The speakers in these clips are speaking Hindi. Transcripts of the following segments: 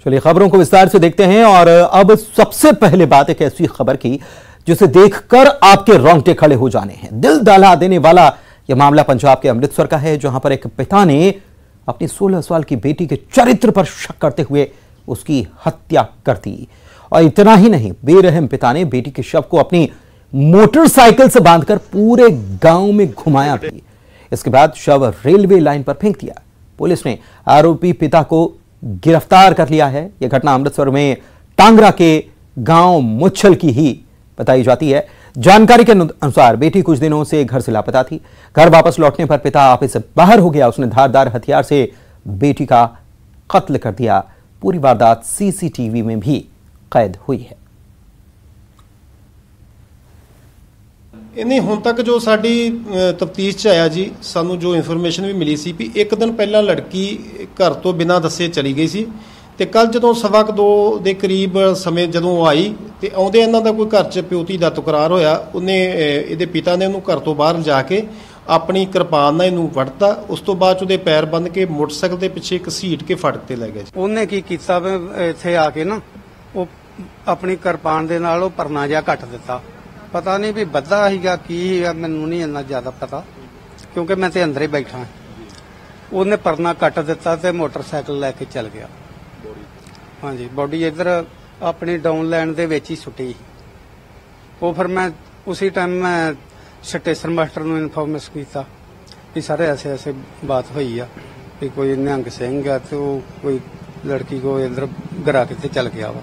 चलिए खबरों को विस्तार से देखते हैं और अब सबसे पहले बात एक ऐसी खबर की जिसे देखकर आपके रोंगटे खड़े हो जाने हैं। दिल दहला देने वाला यह मामला पंजाब के अमृतसर का है, जहां पर एक पिता ने अपनी 16 साल की बेटी के चरित्र पर शक करते हुए उसकी हत्या कर दी। और इतना ही नहीं, बेरहम पिता ने बेटी के शव को अपनी मोटरसाइकिल से बांधकर पूरे गांव में घुमाया भी। इसके बाद शव रेलवे लाइन पर फेंक दिया। पुलिस ने आरोपी पिता को गिरफ्तार कर लिया है। यह घटना अमृतसर में टांगरा के गांव मुच्छल की ही बताई जाती है। जानकारी के अनुसार बेटी कुछ दिनों से घर से लापता थी। घर वापस लौटने पर पिता आपे से बाहर हो गया। उसने धारदार हथियार से बेटी का कत्ल कर दिया। पूरी वारदात सीसीटीवी में भी कैद हुई है। इन्हें हुण तक जो साडी तफ्तीश च आया जी, सानू जो इन्फॉर्मेशन भी मिली सी भी एक दिन पहला लड़की घर तो बिना दस्से चली गई सी ते कल जदों 2:15 ਦੇ करीब समय जदों आई ते आउंदे इन्हां दा कोई घर च प्योती दा तकरार होया। उन्हें इहदे पिता ने उन्होंने घर तो बाहर जाके अपनी किरपान नाल इहनूं वढ़ता। उस तो बाद उहदे पैर बंद के मोटरसाइकिल के पिछे घसीट के फाटक ते लै गए। उन्हें की कीता इत्थे आके ना वो अपनी किरपान दे नाल परना जिहा कट दिता। पता नहीं भी बद्दा हीगा की मैनूं नहीं इन्ना ज्यादा पता, क्योंकि मैं ते अंदर ही बैठा। उन्हें परना कट दिता ते मोटरसाइकिल लैके चल गया। हाँ जी, बॉडी इधर अपनी डाउन लैंड दे विच ही सुट्टी। वो फिर मैं उसी टाइम मैं स्टेशन मास्टर नूं इन्फॉर्मेशन कीता कि सर ऐसे ऐसे बात हुई है कि कोई निहंग सिंह है तो कोई लड़की को इधर गिरा के चल गया वा।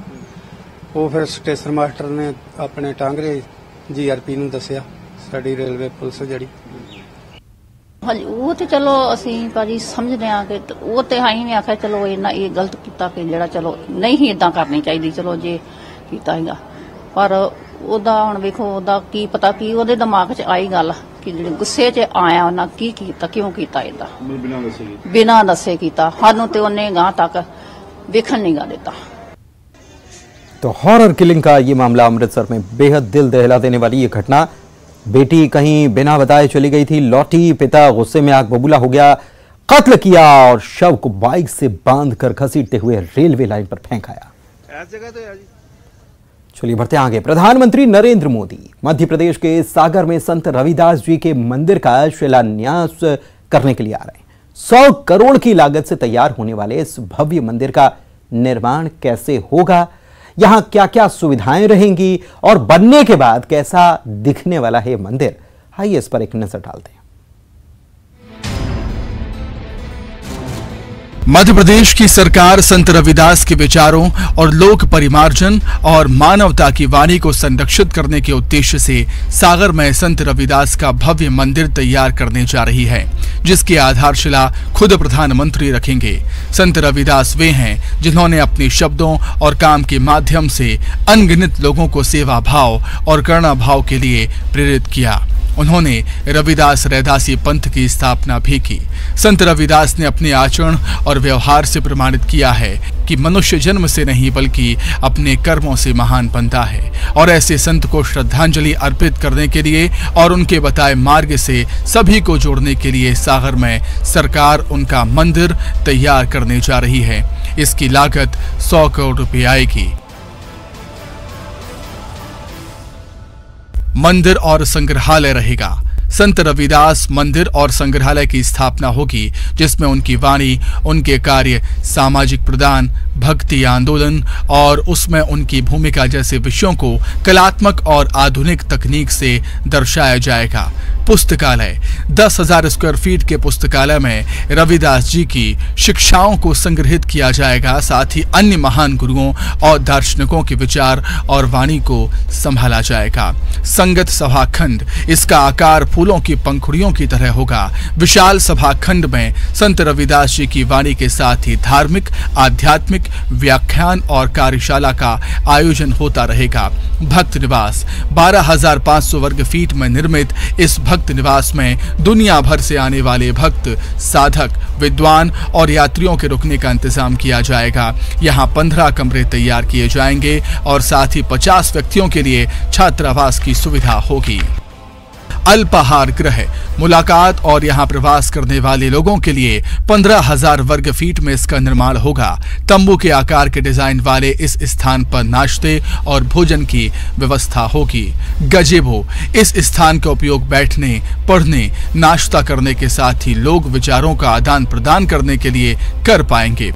वो फिर स्टेशन मास्टर ने अपने टांगरे GRP ਨੂੰ ਦੱਸਿਆ, ਸਾਡੀ रेलवे पुलिस ਜਿਹੜੀ। ਹਾਂਜੀ ਉਹ ਤੇ ਚਲੋ ਅਸੀਂ ਭਾਜੀ ਸਮਝਦੇ ਆ ਕਿ ਉਹ ਤੇ ਆਈ ਵੀ ਆਖਿਆ ਚਲੋ ਇਹ ਗਲਤ ਕੀਤਾ ਕਿ ਜਿਹੜਾ ਚਲੋ ਨਹੀਂ ਇਦਾਂ ਕਰਨੀ ਚਾਹੀਦੀ, ਚਲੋ ਜੇ ਕੀਤਾ ਹੈਗਾ। ਪਰ ਉਹਦਾ ਹੁਣ ਵੇਖੋ ਉਹਦਾ ਕੀ ਪਤਾ ਕੀ ਉਹਦੇ ਦਿਮਾਗ 'ਚ ਆਈ ਗੱਲ ਕਿ ਜਿਹੜੇ ਗੁੱਸੇ 'ਚ ਆਇਆ ਉਹਨਾਂ ਕੀ ਕੀਤਾ, ਕਿਉਂ ਕੀਤਾ ਇਦਾਂ ਬਿਨਾਂ ਦੱਸੇ ਕੀਤਾ। ਸਾਨੂੰ ਤੇ ਉਹਨੇ ਗਾਂ ਤੱਕ ਵੇਖਣ ਨਹੀਂ ਗਾ ਦਿੱਤਾ। तो हॉरर किलिंग का ये मामला अमृतसर में बेहद दिल दहला देने वाली ये घटना। बेटी कहीं बिना बताए चली गई थी, लौटी, पिता गुस्से में आग बबूला हो गया, कत्ल किया और शव को बाइक से बांधकर घसीटते हुए रेलवे लाइन पर फेंक आया। चलिए बढ़ते आगे। प्रधानमंत्री नरेंद्र मोदी मध्य प्रदेश के सागर में संत रविदास जी के मंदिर का शिलान्यास करने के लिए आ रहे हैं। 100 करोड़ की लागत से तैयार होने वाले इस भव्य मंदिर का निर्माण कैसे होगा, यहां क्या क्या सुविधाएं रहेंगी और बनने के बाद कैसा दिखने वाला है मंदिर, आइए इस पर एक नजर डालते हैं। मध्य प्रदेश की सरकार संत रविदास के विचारों और लोक परिमार्जन और मानवता की वाणी को संरक्षित करने के उद्देश्य से सागर में संत रविदास का भव्य मंदिर तैयार करने जा रही है, जिसकी आधारशिला खुद प्रधानमंत्री रखेंगे। संत रविदास वे हैं जिन्होंने अपने शब्दों और काम के माध्यम से अनगिनत लोगों को सेवा भाव और करुणा भाव के लिए प्रेरित किया। उन्होंने रविदास रैदासी पंथ की स्थापना भी की। संत रविदास ने अपने आचरण और व्यवहार से प्रमाणित किया है कि मनुष्य जन्म से नहीं बल्कि अपने कर्मों से महान बनता है। और ऐसे संत को श्रद्धांजलि अर्पित करने के लिए और उनके बताए मार्ग से सभी को जोड़ने के लिए सागर में सरकार उनका मंदिर तैयार करने जा रही है। इसकी लागत 100 करोड़ रुपए आएगी। मंदिर और संग्रहालय रहेगा। संत रविदास मंदिर और संग्रहालय की स्थापना होगी, जिसमें उनकी वाणी, उनके कार्य, सामाजिक प्रदान, भक्ति आंदोलन और उसमें उनकी भूमिका जैसे विषयों को कलात्मक और आधुनिक तकनीक से दर्शाया जाएगा। पुस्तकालय 10,000 स्क्वायर फीट के पुस्तकालय में रविदास जी की शिक्षाओं को संग्रहित किया जाएगा। साथ ही अन्य महान गुरुओं और दार्शनिकों के विचार और वाणी को संभाला जाएगा। संगत सभाखंड, इसका आकार फूलों की पंखुड़ियों की तरह होगा। विशाल सभाखंड में संत रविदास जी की वाणी के साथ ही धार्मिक, आध्यात्मिक व्याख्यान और कार्यशाला का आयोजन होता रहेगा। भक्त निवास 12,500 वर्ग फीट में निर्मित इस भक्त निवास में दुनिया भर से आने वाले भक्त, साधक, विद्वान और यात्रियों के रुकने का इंतजाम किया जाएगा। यहाँ 15 कमरे तैयार किए जाएंगे और साथ ही 50 व्यक्तियों के लिए छात्रावास की सुविधा होगी। अल्पाहार गृह, मुलाकात और यहाँ प्रवास करने वाले लोगों के लिए 15,000 वर्ग फीट में इसका निर्माण होगा। तंबू के आकार के डिजाइन वाले इस स्थान पर नाश्ते और भोजन की व्यवस्था होगी। गजेबो, इस स्थान का उपयोग बैठने, पढ़ने, नाश्ता करने के साथ ही लोग विचारों का आदान प्रदान करने के लिए कर पाएंगे।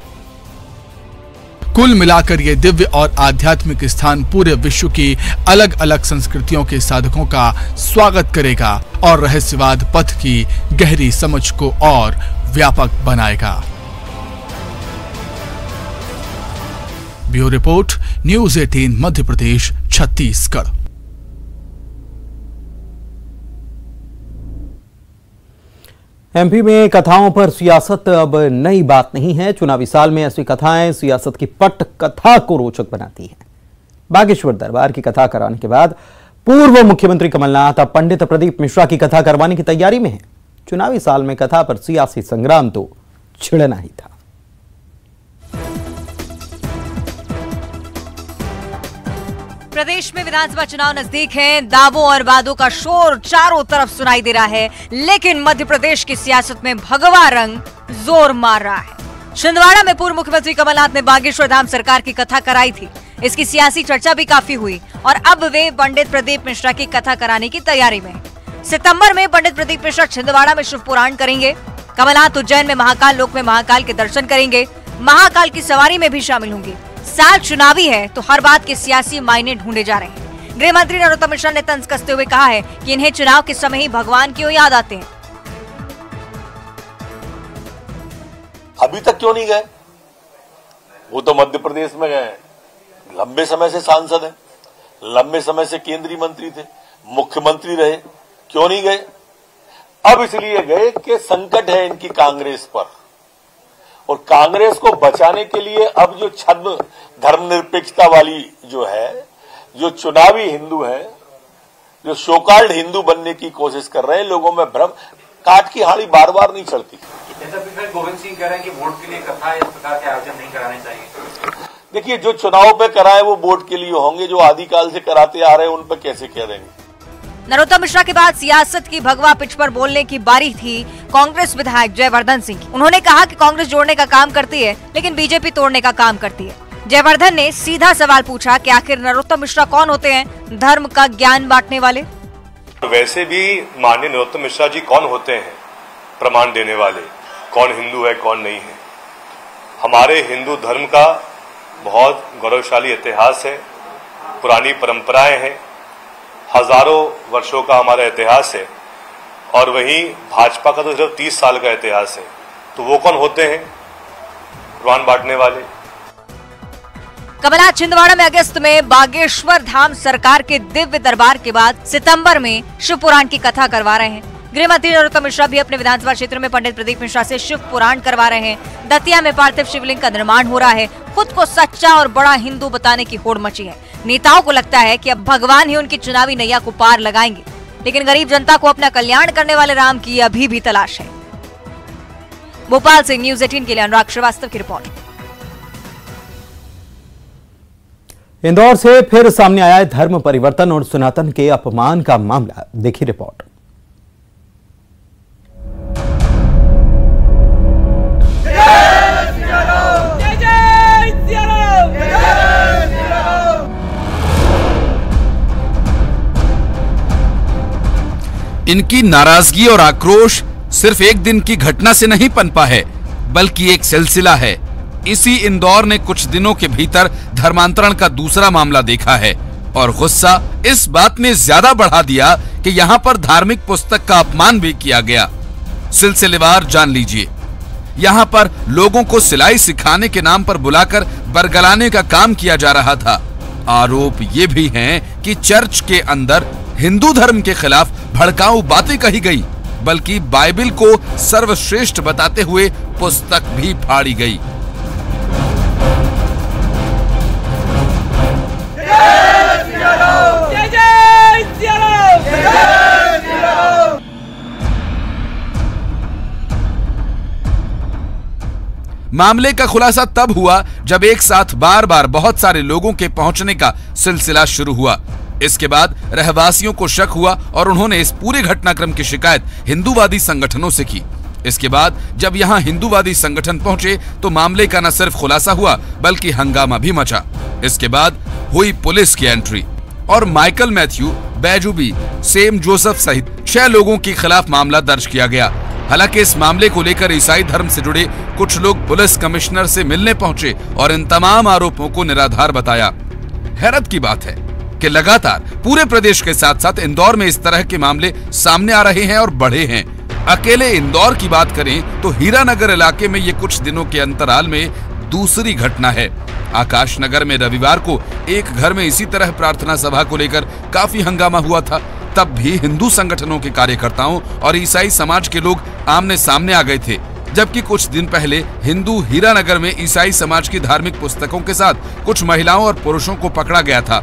कुल मिलाकर ये दिव्य और आध्यात्मिक स्थान पूरे विश्व की अलग अलग संस्कृतियों के साधकों का स्वागत करेगा और रहस्यवाद पथ की गहरी समझ को और व्यापक बनाएगा। Bureau report, news 18 Madhya Pradesh, Chhattisgarh. MP में कथाओं पर सियासत अब नई बात नहीं है। चुनावी साल में ऐसी कथाएं सियासत की पट कथा को रोचक बनाती हैं। बागेश्वर दरबार की कथा कराने के बाद पूर्व मुख्यमंत्री कमलनाथ अब पंडित प्रदीप मिश्रा की कथा करवाने की तैयारी में है। चुनावी साल में कथा पर सियासी संग्राम तो छिड़ना ही था। प्रदेश में विधानसभा चुनाव नजदीक हैं, दावों और वादों का शोर चारों तरफ सुनाई दे रहा है, लेकिन मध्य प्रदेश की सियासत में भगवा रंग जोर मार रहा है। छिंदवाड़ा में पूर्व मुख्यमंत्री कमलनाथ ने बागेश्वर धाम सरकार की कथा कराई थी। इसकी सियासी चर्चा भी काफी हुई और अब वे पंडित प्रदीप मिश्रा की कथा कराने की तैयारी में हैं। सितंबर में पंडित प्रदीप मिश्रा छिंदवाड़ा में शिव पुराण करेंगे। कमलनाथ उज्जैन में महाकाल लोक में महाकाल के दर्शन करेंगे। महाकाल की सवारी में भी शामिल होंगे। साल चुनावी है तो हर बात के सियासी मायने ढूंढे जा रहे हैं। गृह मंत्री नरोत्तम मिश्रा ने तंज कसते हुए कहा है कि इन्हें चुनाव के समय ही भगवान क्यों याद आते हैं। अभी तक क्यों नहीं गए? वो तो मध्य प्रदेश में गए, लंबे समय से सांसद हैं, लंबे समय से केंद्रीय मंत्री थे, मुख्यमंत्री रहे, क्यों नहीं गए? अब इसलिए गए कि संकट है इनकी कांग्रेस पर, और कांग्रेस को बचाने के लिए अब जो छद्म धर्मनिरपेक्षता वाली जो है, जो चुनावी हिंदू है, जो शोकाल्ड हिंदू बनने की कोशिश कर रहे हैं, लोगों में भ्रम, काट की हाड़ी बार बार नहीं चढ़ती। गोविंद सिंह कह रहे हैं कि वोट के लिए कथा इस प्रकार के आयोजन नहीं कराने चाहिए। देखिए, जो चुनाव पे कराए वो वोट के लिए होंगे, जो आदिकाल से कराते आ रहे हैं उन पर कैसे कह देंगे। नरोत्तम मिश्रा के बाद सियासत की भगवा पिच पर बोलने की बारी थी कांग्रेस विधायक जयवर्धन सिंह की। उन्होंने कहा कि कांग्रेस जोड़ने का काम करती है लेकिन बीजेपी तोड़ने का काम करती है। जयवर्धन ने सीधा सवाल पूछा कि आखिर नरोत्तम मिश्रा कौन होते हैं धर्म का ज्ञान बांटने वाले। वैसे भी माननीय नरोत्तम मिश्रा जी कौन होते हैं प्रमाण देने वाले, कौन हिंदू है कौन नहीं है। हमारे हिंदू धर्म का बहुत गौरवशाली इतिहास है, पुरानी परंपराएं हैं, हजारों वर्षों का हमारा इतिहास है, और वहीं भाजपा का तो सिर्फ 30 साल का इतिहास है। तो वो कौन होते हैं प्रमाण बांटने वाले। कमलनाथ छिंदवाड़ा में अगस्त में बागेश्वर धाम सरकार के दिव्य दरबार के बाद सितंबर में शिव पुराण की कथा करवा रहे हैं। गृह मंत्री नरोत्तम मिश्रा भी अपने विधानसभा क्षेत्र में पंडित प्रदीप मिश्रा से शिव पुराण करवा रहे हैं। दतिया में पार्थिव शिवलिंग का निर्माण हो रहा है। खुद को सच्चा और बड़ा हिंदू बताने की होड़ मची है। नेताओं को लगता है कि अब भगवान ही उनकी चुनावी नैया को पार लगाएंगे, लेकिन गरीब जनता को अपना कल्याण करने वाले राम की अभी भी तलाश है। भोपाल से न्यूज़ 18 के लिए अनुराग श्रीवास्तव की रिपोर्ट। इंदौर से फिर सामने आया है धर्म परिवर्तन और सनातन के अपमान का मामला। देखिए रिपोर्ट। इनकी नाराजगी और आक्रोश सिर्फ एक दिन की घटना से नहीं पनपा है, बल्कि एक सिलसिला है। इसी इंदौर ने कुछ दिनों के भीतर धर्मांतरण का दूसरा मामला देखा है और गुस्सा इस बात ने ज्यादा बढ़ा दिया कि यहाँ पर धार्मिक पुस्तक का अपमान भी किया गया। सिलसिलेवार जान लीजिए। यहाँ पर लोगों को सिलाई सिखाने के नाम पर बुलाकर बरगलाने का काम किया जा रहा था। आरोप ये भी हैं कि चर्च के अंदर हिंदू धर्म के खिलाफ भड़काऊ बातें कही गई, बल्कि बाइबिल को सर्वश्रेष्ठ बताते हुए पुस्तक भी फाड़ी गई। मामले का खुलासा तब हुआ जब एक साथ बार बार बहुत सारे लोगों के पहुंचने का सिलसिला शुरू हुआ। इसके बाद रहवासियों को शक हुआ और उन्होंने इस पूरे घटनाक्रम की शिकायत हिंदूवादी संगठनों से की। इसके बाद जब यहां हिंदूवादी संगठन पहुंचे तो मामले का न सिर्फ खुलासा हुआ बल्कि हंगामा भी मचा। इसके बाद हुई पुलिस की एंट्री और Michael Matthew, Baiju B, Sam Joseph सहित 6 लोगों के खिलाफ मामला दर्ज किया गया। हालांकि इस मामले को लेकर ईसाई धर्म से जुड़े कुछ लोग पुलिस कमिश्नर से मिलने पहुंचे और इन तमाम आरोपों को निराधार बताया। हैरत की बात है कि लगातार पूरे प्रदेश के साथ साथ इंदौर में इस तरह के मामले सामने आ रहे हैं और बढ़े हैं। अकेले इंदौर की बात करें तो हीरानगर इलाके में ये कुछ दिनों के अंतराल में दूसरी घटना है। आकाश नगर में रविवार को एक घर में इसी तरह प्रार्थना सभा को लेकर काफी हंगामा हुआ था। तब भी हिंदू संगठनों के कार्यकर्ताओं और ईसाई समाज के लोग आमने सामने आ गए थे, जबकि कुछ दिन पहले हिंदू हीरानगर में ईसाई समाज की धार्मिक पुस्तकों के साथ कुछ महिलाओं और पुरुषों को पकड़ा गया था।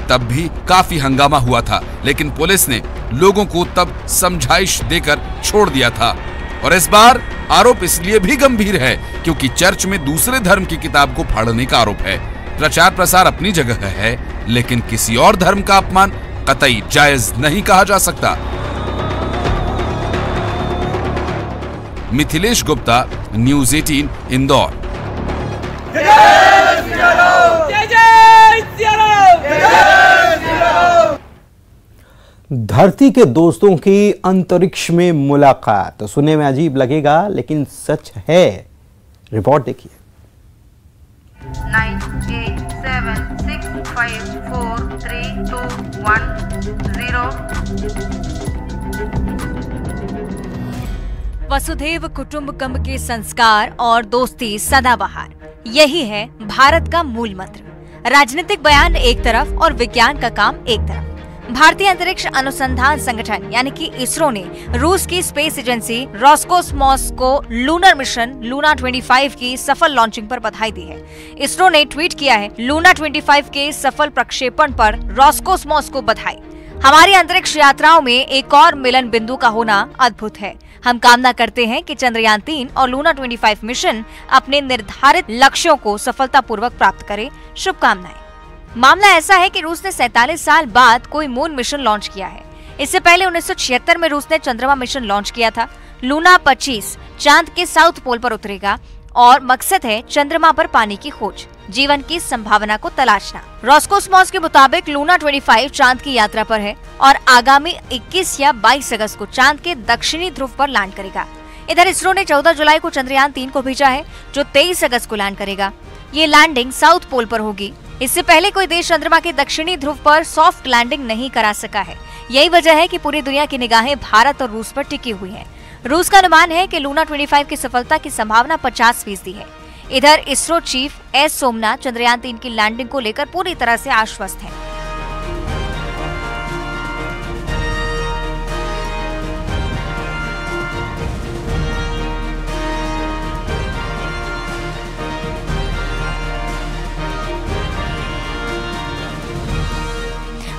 तब भी काफी हंगामा हुआ था, लेकिन पुलिस ने लोगों को तब समझाइश देकर छोड़ दिया था। और इस बार आरोप इसलिए भी गंभीर है क्योंकि चर्च में दूसरे धर्म की किताब को फाड़ने का आरोप है। प्रचार प्रसार अपनी जगह है, लेकिन किसी और धर्म का अपमान कतई जायज नहीं कहा जा सकता। मिथिलेश गुप्ता, न्यूज़ 18, इंदौर। धरती के दोस्तों की अंतरिक्ष में मुलाकात तो सुनने में अजीब लगेगा, लेकिन सच है। रिपोर्ट देखिए। 9, 8, 7, 6, 5, 4, 3, 2, 1, 0। वसुधैव कुटुंबकम के संस्कार और दोस्ती सदाबहार, यही है भारत का मूल मंत्र। राजनीतिक बयान एक तरफ और विज्ञान का काम एक तरफ। भारतीय अंतरिक्ष अनुसंधान संगठन यानी कि इसरो ने रूस की स्पेस एजेंसी रोस्कोसमोस को लूनर मिशन लूना 25 की सफल लॉन्चिंग पर बधाई दी है। इसरो ने ट्वीट किया है, लूना 25 के सफल प्रक्षेपण पर रोस्कोसमोस को बधाई। हमारी अंतरिक्ष यात्राओं में एक और मिलन बिंदु का होना अद्भुत है। हम कामना करते हैं कि चंद्रयान 3 और लूना 25 मिशन अपने निर्धारित लक्ष्यों को सफलतापूर्वक प्राप्त करे। शुभकामनाएं। मामला ऐसा है कि रूस ने 47 साल बाद कोई मून मिशन लॉन्च किया है। इससे पहले 1976 में रूस ने चंद्रमा मिशन लॉन्च किया था। लूना 25 चांद के साउथ पोल पर उतरेगा और मकसद है चंद्रमा पर पानी की खोज, जीवन की संभावना को तलाशना। रोस्कोसमोस के मुताबिक लूना 25 चांद की यात्रा पर है और आगामी 21 या 22 अगस्त को चांद के दक्षिणी ध्रुव पर लैंड करेगा। इधर इसरो ने 14 जुलाई को चंद्रयान 3 को भेजा है, जो 23 अगस्त को लैंड करेगा। ये लैंडिंग साउथ पोल पर होगी। इससे पहले कोई देश चंद्रमा के दक्षिणी ध्रुव पर सॉफ्ट लैंडिंग नहीं करा सका है। यही वजह है कि पूरी दुनिया की निगाहें भारत और रूस पर टिकी हुई हैं। रूस का अनुमान है कि लूना 25 की सफलता की संभावना 50% है। इधर इसरो चीफ एस सोमनाथ चंद्रयान 3 की लैंडिंग को लेकर पूरी तरह से आश्वस्त हैं।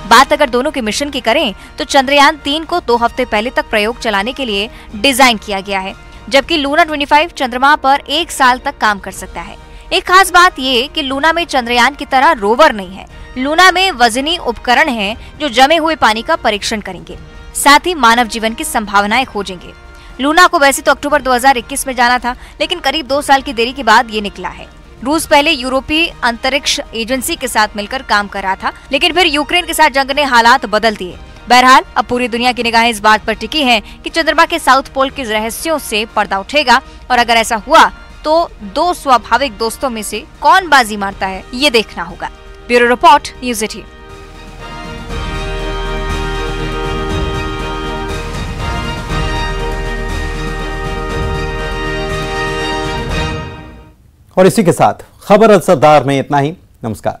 बात अगर दोनों के मिशन की करें तो चंद्रयान 3 को 2 हफ्ते पहले तक प्रयोग चलाने के लिए डिजाइन किया गया है, जबकि लूना 25 चंद्रमा पर 1 साल तक काम कर सकता है। एक खास बात ये कि लूना में चंद्रयान की तरह रोवर नहीं है। लूना में वजनी उपकरण हैं जो जमे हुए पानी का परीक्षण करेंगे, साथ ही मानव जीवन की संभावनाएं खोजेंगे। लूना को वैसे तो अक्टूबर 2021 में जाना था, लेकिन करीब 2 साल की देरी के बाद ये निकला है। रूस पहले यूरोपीय अंतरिक्ष एजेंसी के साथ मिलकर काम कर रहा था, लेकिन फिर यूक्रेन के साथ जंग ने हालात बदल दिए। बहरहाल अब पूरी दुनिया की निगाहें इस बात पर टिकी हैं कि चंद्रमा के साउथ पोल के रहस्यों से पर्दा उठेगा, और अगर ऐसा हुआ तो 2 स्वाभाविक दोस्तों में से कौन बाजी मारता है, ये देखना होगा। Bureau report, news 18। और इसी के साथ खबर असरदार में इतना ही। नमस्कार।